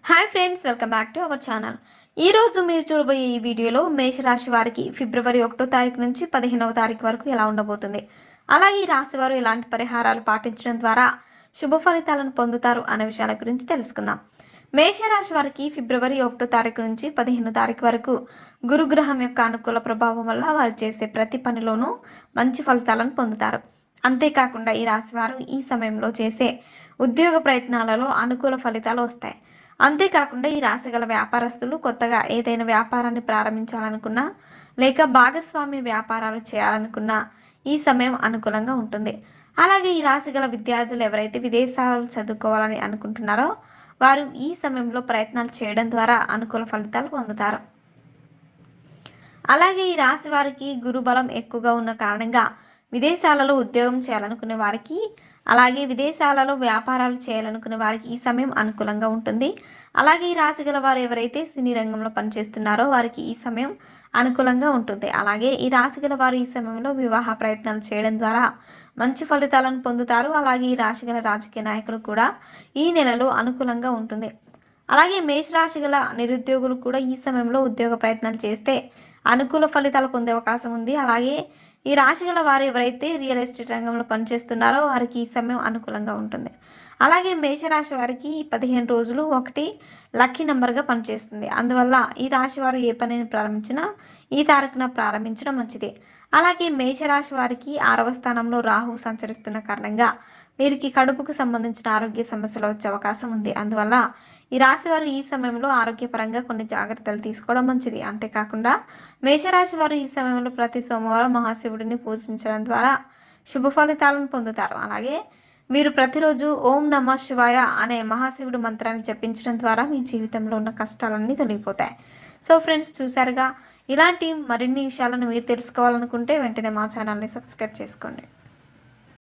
Hi friends, welcome back to our channel. ఈరోజు మీరు చూడబోయే ఈ వీడియోలో మేషరాశి వారికి ఫిబ్రవరి 1వ తారీఖు నుంచి 15వ తారీఖు వరకు ఎలా ఉండబోతుంది, అలాగే ఈ రాశి వారు ఎలాంటి పరిహారాలు పాటించడం ద్వారా శుభ ఫలితాలను పొందుతారు అనే విషయాల గురించి తెలుసుకుందాం. మేషరాశి వారికి ఫిబ్రవరి 1వ తారీఖు నుంచి 15వ తారీఖు వరకు గురుగ్రహం యొక్క అనుకూల ప్రభావం వల్ల వారు చేసే ప్రతి పనిలోనూ మంచి ఫలితాలను పొందుతారు. అంతేకాకుండా ఈ రాశి వారు ఈ సమయంలో చేసే ఉద్యోగ ప్రయత్నాలలో అనుకూల ఫలితాలు వస్తాయి. అంతేకాకుండా ఈ రాశి గల వ్యాపారస్తులు కొత్తగా ఏదైనా వ్యాపారాన్ని ప్రారంభించాలనుకున్నా లేక భాగస్వామ్య వ్యాపారాలు చేయాలనుకున్నా ఈ సమయం అనుకూలంగా ఉంటుంది. అలాగే ఈ రాశి గల విద్యార్థులు ఎవరైతే విదేశాలు చదువుకోవాలని అనుకుంటున్నారో వారు ఈ సమయంలో ప్రయత్నాలు చేయడం ద్వారా అనుకూల ఫలితాలు పొందుతారు. అలాగే ఈ రాశి వారికి గురుబలం ఎక్కువగా ఉన్న కారణంగా విదేశాలలో ఉద్యోగం చేయాలనుకునే వారికి, అలాగే విదేశాలలో వ్యాపారాలు చేయాలనుకునే వారికి ఈ సమయం అనుకూలంగా ఉంటుంది. అలాగే ఈ రాశి గల వారు ఎవరైతే సినీ రంగంలో పనిచేస్తున్నారో వారికి ఈ సమయం అనుకూలంగా ఉంటుంది. అలాగే ఈ రాశి గల వారు ఈ సమయంలో వివాహ ప్రయత్నాలు చేయడం ద్వారా మంచి ఫలితాలను పొందుతారు. అలాగే ఈ రాశి గల రాజకీయ నాయకులు కూడా ఈ నెలలో అనుకూలంగా ఉంటుంది. అలాగే మేషరాశి గల నిరుద్యోగులు కూడా ఈ సమయంలో ఉద్యోగ ప్రయత్నాలు చేస్తే అనుకూల ఫలితాలు పొందే అవకాశం ఉంది. అలాగే ఈ రాశి గల వారు ఎవరైతే రియల్ ఎస్టేట్ రంగంలో పనిచేస్తున్నారో వారికి ఈ సమయం అనుకూలంగా ఉంటుంది. అలాగే మేషరాశి వారికి 15 రోజులు ఒకటి లక్కీ నెంబర్గా పనిచేస్తుంది. అందువల్ల ఈ రాశి వారు ఏ పనిని ప్రారంభించినా ఈ తారీఖున ప్రారంభించడం మంచిది. అలాగే మేషరాశి వారికి 6వ స్థానంలో రాహు సంచరిస్తున్న కారణంగా వీరికి కడుపుకు సంబంధించిన ఆరోగ్య సమస్యలు వచ్చే అవకాశం ఉంది. అందువల్ల ఈ రాశి వారు ఈ సమయంలో ఆరోగ్యపరంగా కొన్ని జాగ్రత్తలు తీసుకోవడం మంచిది. అంతేకాకుండా మేషరాశి వారు ఈ సమయంలో ప్రతి సోమవారం మహాశివుడిని పూజించడం ద్వారా శుభ ఫలితాలను పొందుతారు. అలాగే మీరు ప్రతిరోజు ఓం నమః శివాయ అనే మహాశివుడి మంత్రాన్ని జపించడం ద్వారా మీ జీవితంలో ఉన్న కష్టాలన్నీ తొలగిపోతాయి. సో ఫ్రెండ్స్, చూసారుగా, ఇలాంటి మరిన్ని విషయాలను మీరు తెలుసుకోవాలనుకుంటే వెంటనే మా ఛానల్ని సబ్స్క్రైబ్ చేసుకోండి.